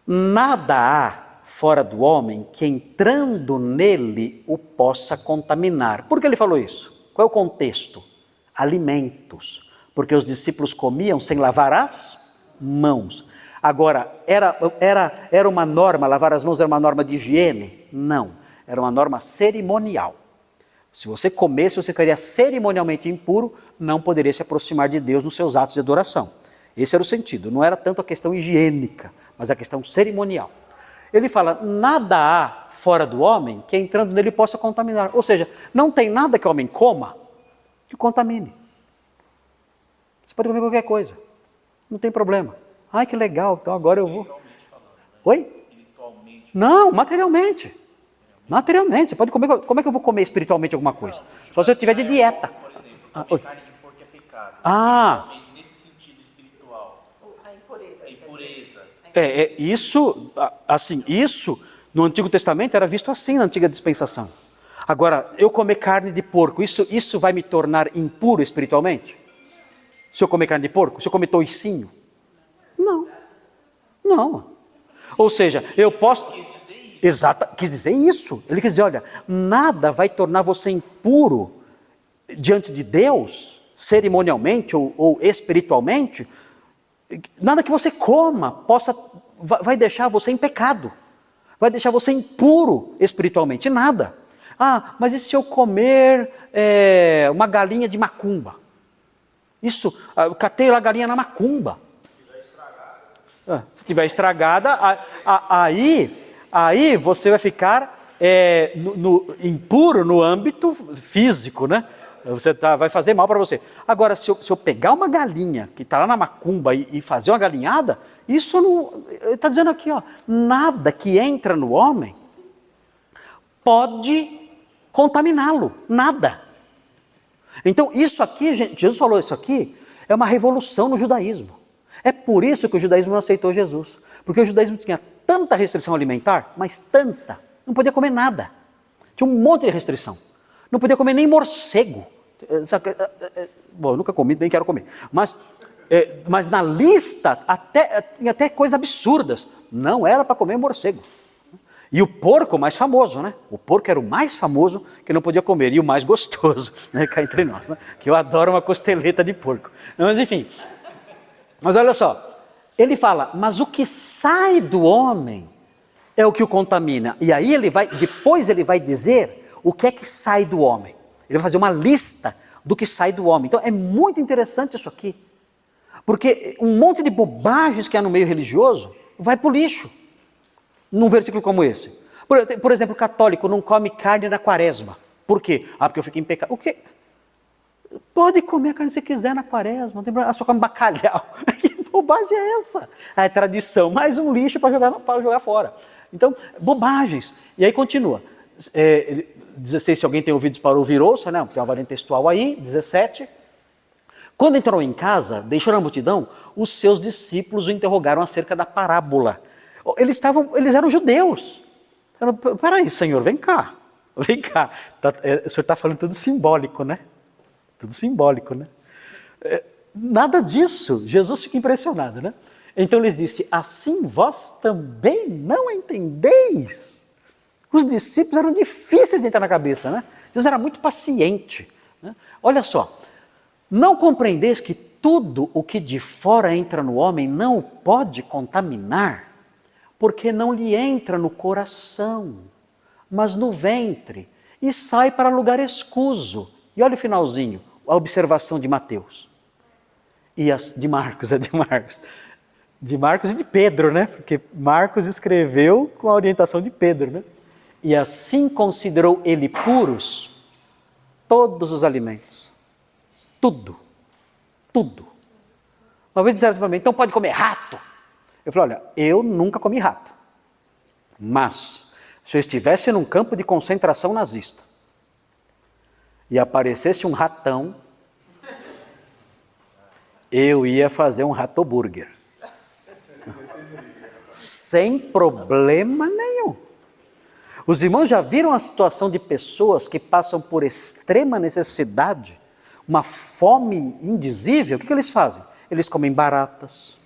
Nada há fora do homem que entrando nele o possa contaminar. Por que ele falou isso? Qual é o contexto? Alimentos. Porque os discípulos comiam sem lavar as mãos. Agora, era uma norma, lavar as mãos era uma norma de higiene? Não, era uma norma cerimonial. Se você comesse, você ficaria cerimonialmente impuro, não poderia se aproximar de Deus nos seus atos de adoração. Esse era o sentido, não era tanto a questão higiênica, mas a questão cerimonial. Ele fala, nada há fora do homem que entrando nele possa contaminar. Ou seja, não tem nada que o homem coma que contamine. Você pode comer qualquer coisa, não tem problema. Ai, que legal, então agora eu vou... Oi? Espiritualmente. Não, materialmente. Materialmente, você pode comer... Como é que eu vou comer espiritualmente alguma coisa? Só se eu estiver de dieta. Por exemplo, oi. comer carne de porco é pecado. Espiritualmente, nesse sentido espiritual. A impureza. A impureza. Isso no Antigo Testamento era visto assim na Antiga Dispensação. Agora, eu comer carne de porco, isso vai me tornar impuro espiritualmente? Se eu comer carne de porco? Se eu comer toicinho? Não. Ou seja, eu posso... Quis dizer isso. Ele quis dizer, olha, nada vai tornar você impuro diante de Deus, cerimonialmente ou espiritualmente, nada que você coma vai deixar você em pecado, vai deixar você impuro espiritualmente, nada. Mas e se eu comer uma galinha de macumba? Eu catei lá a galinha na macumba. Se estiver estragada, aí você vai ficar impuro no âmbito físico, né? vai fazer mal para você. Agora, se eu pegar uma galinha que está lá na macumba e fazer uma galinhada, isso não... Ele está dizendo aqui, ó, nada que entra no homem pode contaminá-lo, nada. Então, isso aqui, gente, Jesus falou isso aqui, é uma revolução no judaísmo. É por isso que o judaísmo não aceitou Jesus. Porque o judaísmo tinha tanta restrição alimentar, mas tanta, não podia comer nada. Tinha um monte de restrição. Não podia comer nem morcego. Bom, eu nunca comi, nem quero comer. Mas na lista, tinha até coisas absurdas. Não era para comer morcego. E o porco mais famoso, né? O porco era o mais famoso que não podia comer. E o mais gostoso, né? Cá entre nós, né? Que eu adoro uma costeleta de porco. Mas enfim. Mas olha só. Ele fala, mas o que sai do homem é o que o contamina. E aí depois ele vai dizer o que é que sai do homem. Ele vai fazer uma lista do que sai do homem. Então é muito interessante isso aqui. Porque um monte de bobagens que há no meio religioso vai para o lixo. Num versículo como esse. Por exemplo, o católico não come carne na quaresma. Por quê? Porque eu fico em pecado. O quê? Pode comer a carne se quiser na quaresma. Não tem problema. Só come bacalhau. Que bobagem é essa? É tradição. Mais um lixo para jogar fora. Então, bobagens. E aí continua. 16, se alguém tem ouvidos para ouvir, ouça, né? Tem uma variante textual aí. 17. Quando entrou em casa, deixou na multidão, os seus discípulos o interrogaram acerca da parábola. Eles eram judeus. Peraí, Senhor, vem cá. Vem cá. O Senhor está falando tudo simbólico, né? Tudo simbólico, né? Nada disso. Jesus fica impressionado, né? Então ele disse, assim vós também não entendeis. Os discípulos eram difíceis de entrar na cabeça, né? Jesus era muito paciente. Né? Olha só, não compreendeis que tudo o que de fora entra no homem não o pode contaminar, porque não lhe entra no coração, mas no ventre, e sai para lugar escuso. E olha o finalzinho, a observação de Mateus. De Marcos. De Marcos e de Pedro, né? Porque Marcos escreveu com a orientação de Pedro, né? E assim considerou ele puros todos os alimentos. Tudo. Uma vez disseram assim para mim, então pode comer rato? Eu falei, olha, eu nunca comi rato. Mas, se eu estivesse num campo de concentração nazista e aparecesse um ratão, eu ia fazer um ratoburger. Sem problema nenhum. Os irmãos já viram a situação de pessoas que passam por extrema necessidade, uma fome indizível? O que eles fazem? Eles comem baratas,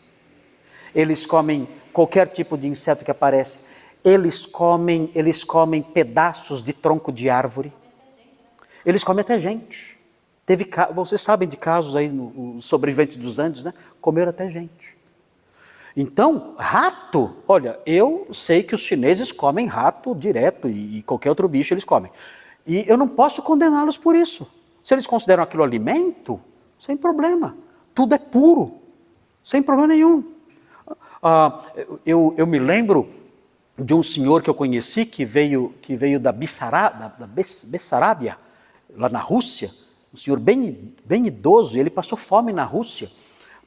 eles comem qualquer tipo de inseto que aparece, eles comem pedaços de tronco de árvore, eles comem até gente. Vocês sabem de casos aí, os sobreviventes dos Andes, né? Comeram até gente. Então, rato, olha, eu sei que os chineses comem rato direto e qualquer outro bicho eles comem. E eu não posso condená-los por isso. Se eles consideram aquilo alimento, sem problema. Tudo é puro, sem problema nenhum. Eu me lembro de um senhor que eu conheci que veio da Bessarábia, lá na Rússia, um senhor bem idoso, e ele passou fome na Rússia,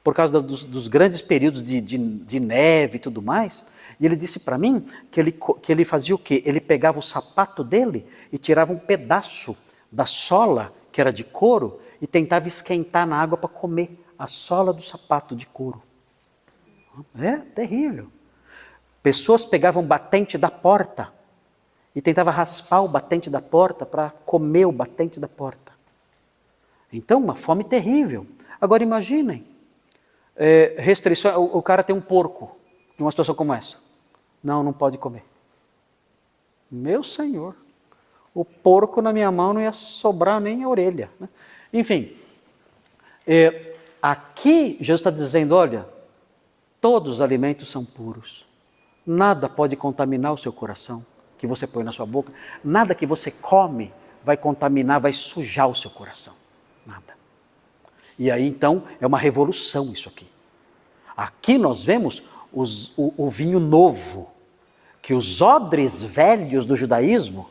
por causa dos grandes períodos de neve e tudo mais, e ele disse para mim que ele fazia o quê? Ele pegava o sapato dele e tirava um pedaço da sola, que era de couro, e tentava esquentar na água para comer a sola do sapato de couro. É terrível. Pessoas pegavam o batente da porta e tentavam raspar o batente da porta para comer o batente da porta. Então, uma fome terrível. Agora imaginem, restrições, o cara tem um porco, em uma situação como essa. Não pode comer. Meu Senhor, o porco na minha mão não ia sobrar nem a orelha. Né? Enfim, aqui Jesus está dizendo, olha, todos os alimentos são puros. Nada pode contaminar o seu coração, que você põe na sua boca. Nada que você come vai contaminar, vai sujar o seu coração. Nada. E aí então é uma revolução isso aqui. Aqui nós vemos o vinho novo, que os odres velhos do judaísmo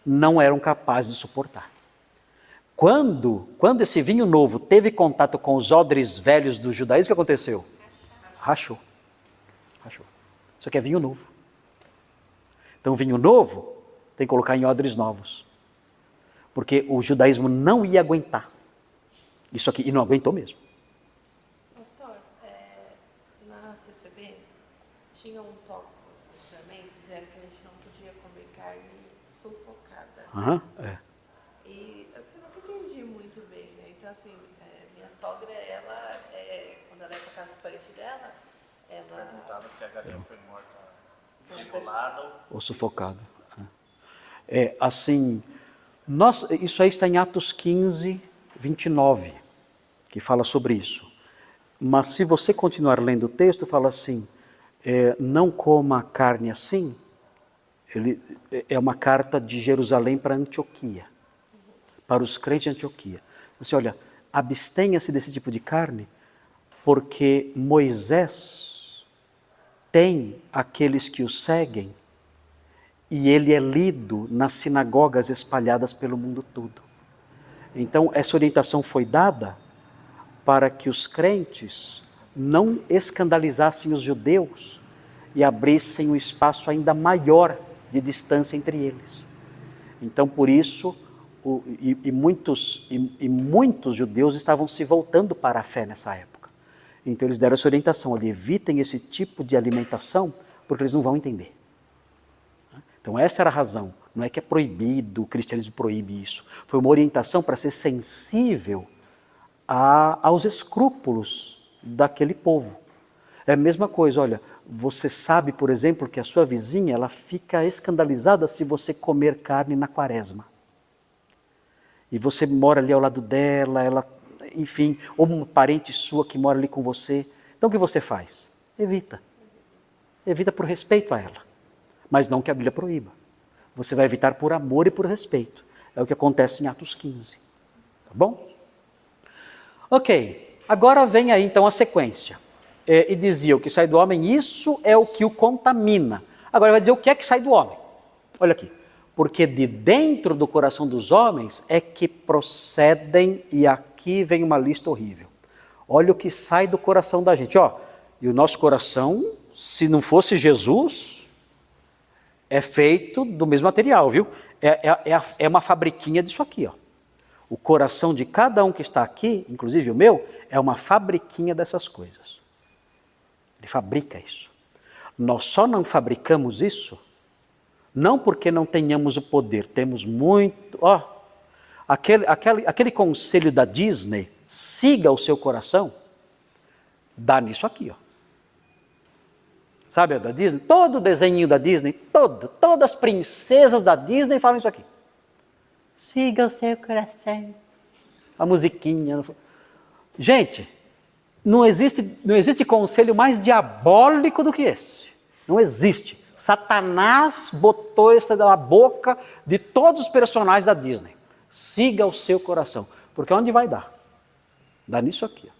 não eram capazes de suportar. Quando esse vinho novo teve contato com os odres velhos do judaísmo, o que aconteceu? Rachou. Isso aqui é vinho novo. Então, vinho novo tem que colocar em odres novos. Porque o judaísmo não ia aguentar isso aqui, e não aguentou mesmo. Pastor, na CCB tinha um tópico justamente dizendo que a gente não podia comer carne sufocada. E assim, não entendi muito bem, né? Então, assim, minha sogra, ela, quando ela ia pra casa dos parentes dela, ela... Perguntava se a galinha foi morta enrolada Ou sufocado. Assim, isso aí está em Atos 15, 29, que fala sobre isso. Mas se você continuar lendo o texto, fala assim, não coma carne assim. É uma carta de Jerusalém para Antioquia, para os crentes de Antioquia. Você olha, abstenha-se desse tipo de carne, porque Moisés tem aqueles que o seguem e ele é lido nas sinagogas espalhadas pelo mundo todo. Então, essa orientação foi dada para que os crentes não escandalizassem os judeus e abrissem um espaço ainda maior de distância entre eles. Então, por isso, muitos judeus estavam se voltando para a fé nessa época. Então, eles deram essa orientação, olha, evitem esse tipo de alimentação, porque eles não vão entender. Então, essa era a razão. Não é que é proibido, o cristianismo proíbe isso. Foi uma orientação para ser sensível aos escrúpulos daquele povo. É a mesma coisa, olha, você sabe, por exemplo, que a sua vizinha, ela fica escandalizada se você comer carne na quaresma. E você mora ali ao lado dela, enfim, ou uma parente sua que mora ali com você. Então o que você faz? Evita. Evita por respeito a ela. Mas não que a Bíblia proíba. Você vai evitar por amor e por respeito. É o que acontece em Atos 15. Tá bom? Ok, agora vem aí então a sequência. E dizia, o que sai do homem, isso é o que o contamina. Agora vai dizer o que é que sai do homem. Olha aqui. Porque de dentro do coração dos homens é que procedem, e aqui vem uma lista horrível. Olha o que sai do coração da gente. E o nosso coração, se não fosse Jesus, é feito do mesmo material, viu? É uma fabriquinha disso aqui, ó. O coração de cada um que está aqui, inclusive o meu, é uma fabriquinha dessas coisas. Ele fabrica isso. Nós só não fabricamos isso, não porque não tenhamos o poder, temos muito... Aquele conselho da Disney, siga o seu coração, dá nisso aqui, ó. Sabe a da Disney? Todo desenho da Disney, todas as princesas da Disney falam isso aqui. Siga o seu coração. A musiquinha. Gente, não existe conselho mais diabólico do que esse. Não existe. Satanás botou isso na boca de todos os personagens da Disney. Siga o seu coração. Porque onde vai dar? Dá nisso aqui. Ó.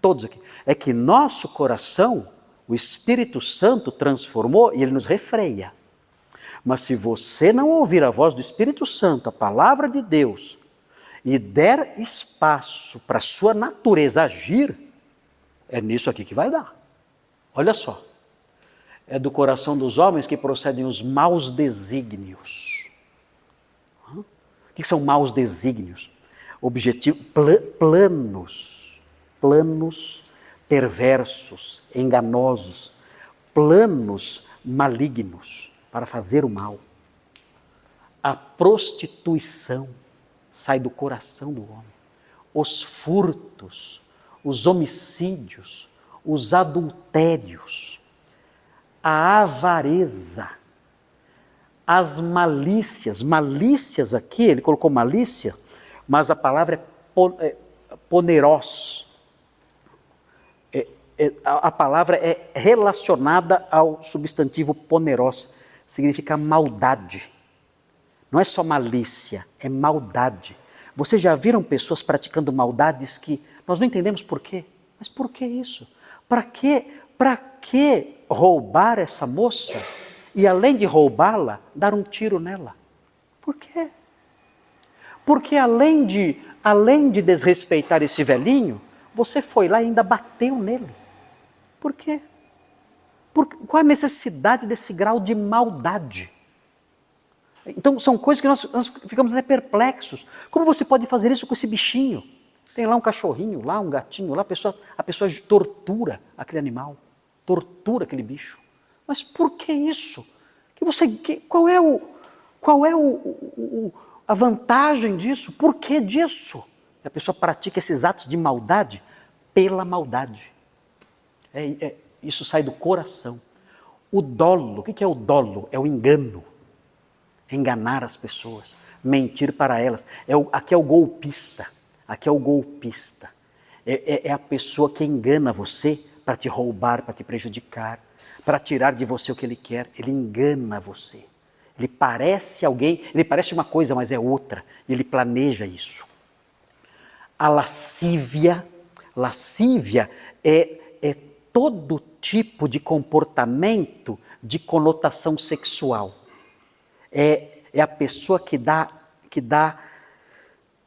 Todos aqui. É que nosso coração, o Espírito Santo transformou e ele nos refreia. Mas se você não ouvir a voz do Espírito Santo, a palavra de Deus, e der espaço para a sua natureza agir, é nisso aqui que vai dar. Olha só. É do coração dos homens que procedem os maus desígnios. O que são maus desígnios? Planos perversos, enganosos, planos malignos para fazer o mal. A prostituição sai do coração do homem. Os furtos, os homicídios, os adultérios, a avareza, as malícias aqui, ele colocou malícia, mas a palavra é poneros. A palavra é relacionada ao substantivo poneros, significa maldade. Não é só malícia, é maldade. Vocês já viram pessoas praticando maldades que nós não entendemos por quê? Mas por que isso? Para que roubar essa moça e, além de roubá-la, dar um tiro nela? Por quê? Porque além de desrespeitar esse velhinho, você foi lá e ainda bateu nele. Por quê? Qual a necessidade desse grau de maldade? Então são coisas que nós ficamos até perplexos. Como você pode fazer isso com esse bichinho? Tem lá um cachorrinho, lá um gatinho, lá a pessoa tortura aquele animal, tortura aquele bicho. Mas por que isso? Qual é a vantagem disso? Por que disso? A pessoa pratica esses atos de maldade pela maldade. Isso sai do coração. O dolo, o que é o dolo? É o engano. Enganar as pessoas, mentir para elas. Aqui é o golpista. Aqui é o golpista. É a pessoa que engana você para te roubar, para te prejudicar, para tirar de você o que ele quer. Ele engana você. Ele parece alguém, ele parece uma coisa, mas é outra. E ele planeja isso. A lascívia é todo tipo de comportamento de conotação sexual. É a pessoa que dá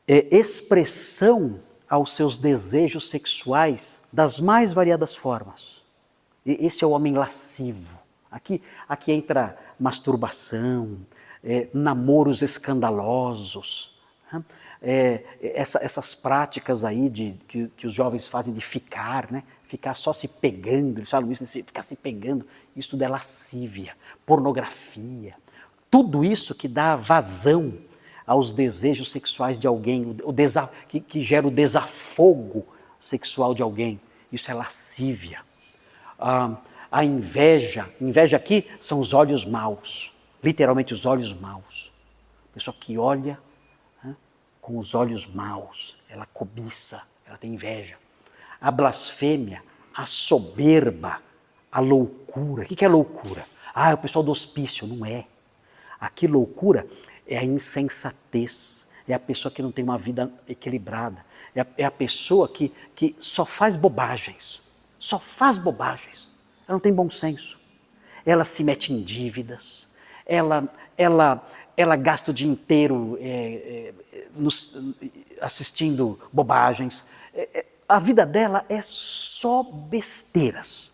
expressão aos seus desejos sexuais das mais variadas formas. Esse é o homem lascivo. Aqui entra masturbação, namoros escandalosos, essas práticas aí que os jovens fazem de ficar, né? Ficar só se pegando, eles falam isso, né? Ficar se pegando, isso tudo é lascívia, pornografia. Tudo isso que dá vazão aos desejos sexuais de alguém, que gera o desafogo sexual de alguém, isso é lascívia. A inveja aqui são os olhos maus, literalmente os olhos maus. A pessoa que olha, né, com os olhos maus, ela cobiça, ela tem inveja. A blasfêmia, a soberba, a loucura. O que é loucura? É o pessoal do hospício, não é. Aqui loucura é a insensatez, é a pessoa que não tem uma vida equilibrada, é a pessoa que só faz bobagens, ela não tem bom senso, ela se mete em dívidas, ela gasta o dia inteiro assistindo bobagens, a vida dela é só besteiras,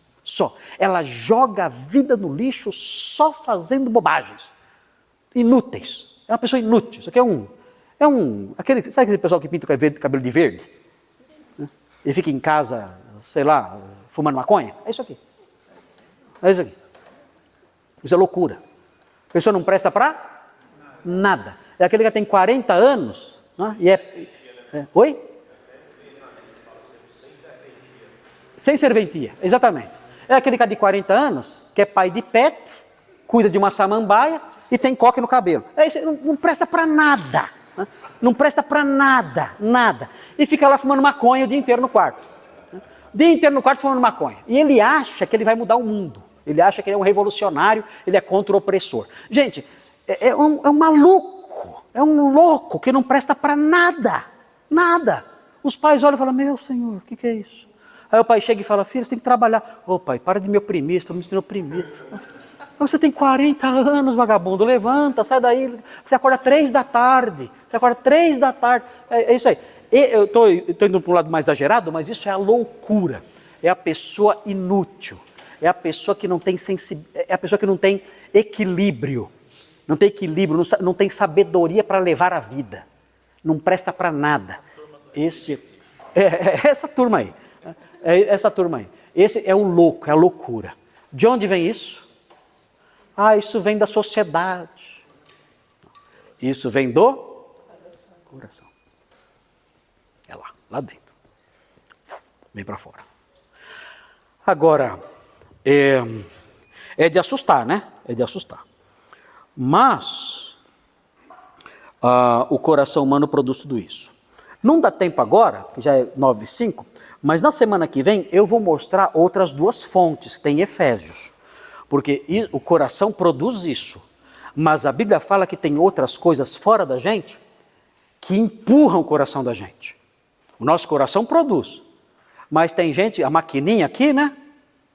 ela joga a vida no lixo só fazendo bobagens. Inúteis. É uma pessoa inútil. Isso aqui sabe aquele pessoal que pinta o cabelo de verde? E fica em casa, sei lá, fumando maconha? É isso aqui. Isso é loucura. A pessoa não presta para nada. É aquele que tem 40 anos, né? Oi? Sem serventia, exatamente. É aquele que de 40 anos, que é pai de pet, cuida de uma samambaia, e tem coque no cabelo. Não presta para nada. Né? Não presta para nada. E fica lá fumando maconha o dia inteiro no quarto. O dia inteiro no quarto fumando maconha. E ele acha que ele vai mudar o mundo. Ele acha que ele é um revolucionário, ele é contra o opressor. Gente, é um maluco. É um louco que não presta para nada. Nada. Os pais olham e falam, meu Senhor, o que é isso? Aí o pai chega e fala, filho, você tem que trabalhar. Ô pai, para de me oprimir, estou me sentindo oprimido. Você tem 40 anos, vagabundo, levanta, sai daí, você acorda 3 da tarde, é isso aí. Eu estou indo para um lado mais exagerado, mas isso é a loucura, é a pessoa inútil, é a pessoa que não tem é a pessoa que não tem equilíbrio, não tem sabedoria para levar a vida, não presta para nada. Essa turma aí, esse é o louco, é a loucura. De onde vem isso? Isso vem da sociedade. Isso vem do coração. É lá dentro. Vem para fora. Agora, é de assustar, né? É de assustar. Mas, o coração humano produz tudo isso. Não dá tempo agora, que já é 9:05, mas na semana que vem eu vou mostrar outras 2 fontes, que tem em Efésios. Porque o coração produz isso, mas a Bíblia fala que tem outras coisas fora da gente que empurram o coração da gente. O nosso coração produz, mas tem gente, a maquininha aqui, né?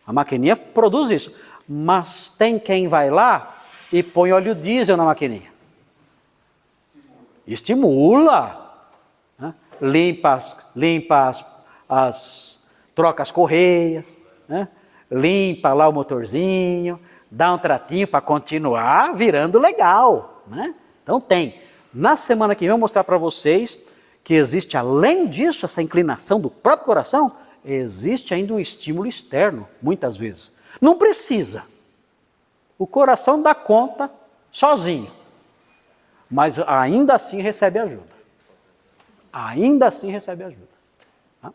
A maquininha produz isso, mas tem quem vai lá e põe óleo diesel na maquininha. Estimula. Né? Troca as correias, né? Limpa lá o motorzinho, dá um tratinho para continuar virando legal. Né? Então tem. Na semana que vem eu vou mostrar para vocês que existe, além disso, essa inclinação do próprio coração, existe ainda um estímulo externo, muitas vezes. Não precisa. O coração dá conta sozinho. Mas ainda assim recebe ajuda. Ainda assim recebe ajuda. Tá?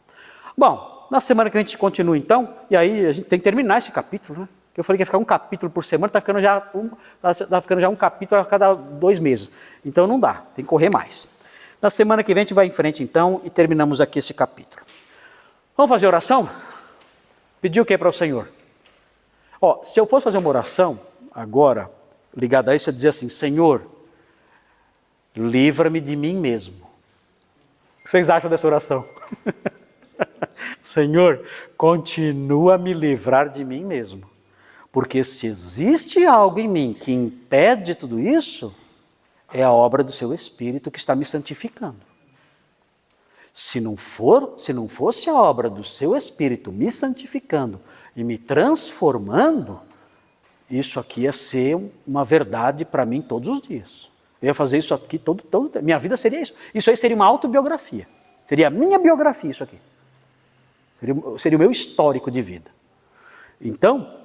Bom, na semana que a gente continua então, e aí a gente tem que terminar esse capítulo, né? Eu falei que ia ficar um capítulo por semana, está ficando já um capítulo a cada 2 meses. Então não dá, tem que correr mais. Na semana que vem a gente vai em frente então e terminamos aqui esse capítulo. Vamos fazer oração? Pedir o que para o Senhor? Ó, se eu fosse fazer uma oração agora, ligada a isso, eu dizia assim: Senhor, livra-me de mim mesmo. O que vocês acham dessa oração? Senhor, continua a me livrar de mim mesmo. Porque se existe algo em mim que impede tudo isso, é a obra do seu Espírito que está me santificando. Se não fosse a obra do seu Espírito me santificando e me transformando, isso aqui ia ser uma verdade para mim todos os dias. Eu ia fazer isso aqui minha vida seria isso. Isso aí seria uma autobiografia. Seria a minha biografia isso aqui. Seria o meu histórico de vida. Então,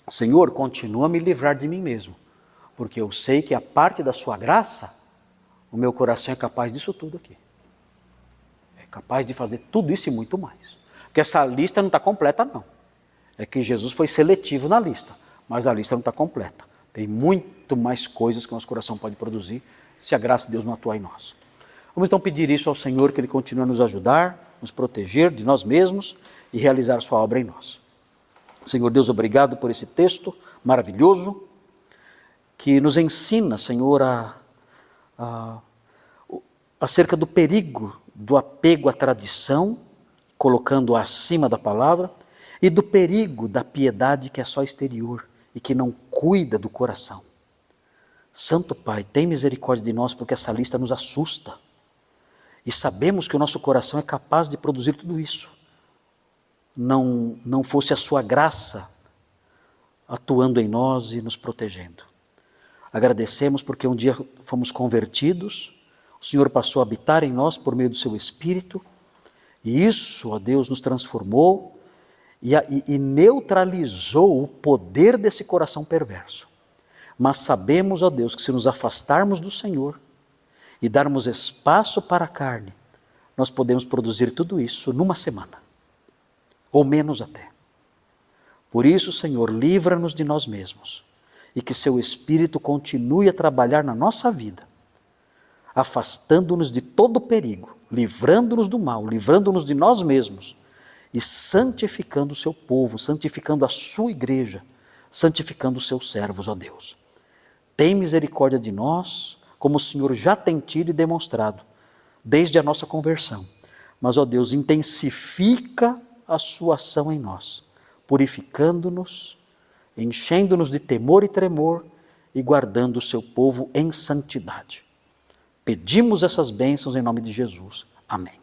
Senhor, continua a me livrar de mim mesmo. Porque eu sei que a parte da sua graça, o meu coração é capaz disso tudo aqui. É capaz de fazer tudo isso e muito mais. Porque essa lista não está completa não. É que Jesus foi seletivo na lista. Mas a lista não está completa. Tem muito mais coisas que o nosso coração pode produzir se a graça de Deus não atuar em nós. Vamos então pedir isso ao Senhor, que Ele continue a nos ajudar, nos proteger de nós mesmos e realizar a sua obra em nós. Senhor Deus, obrigado por esse texto maravilhoso que nos ensina, Senhor, acerca do perigo do apego à tradição, colocando-a acima da palavra, e do perigo da piedade que é só exterior e que não cuida do coração. Santo Pai, tem misericórdia de nós, porque essa lista nos assusta. E sabemos que o nosso coração é capaz de produzir tudo isso. Não fosse a sua graça atuando em nós e nos protegendo. Agradecemos porque um dia fomos convertidos, o Senhor passou a habitar em nós por meio do seu Espírito, e isso, ó Deus, nos transformou e neutralizou o poder desse coração perverso. Mas sabemos, ó Deus, que se nos afastarmos do Senhor e darmos espaço para a carne, nós podemos produzir tudo isso numa semana, ou menos até. Por isso, Senhor, livra-nos de nós mesmos e que seu Espírito continue a trabalhar na nossa vida, afastando-nos de todo perigo, livrando-nos do mal, livrando-nos de nós mesmos e santificando o seu povo, santificando a sua igreja, santificando os seus servos, ó Deus. Tem misericórdia de nós, como o Senhor já tem tido e demonstrado, desde a nossa conversão. Mas, ó Deus, intensifica a sua ação em nós, purificando-nos, enchendo-nos de temor e tremor e guardando o seu povo em santidade. Pedimos essas bênçãos em nome de Jesus. Amém.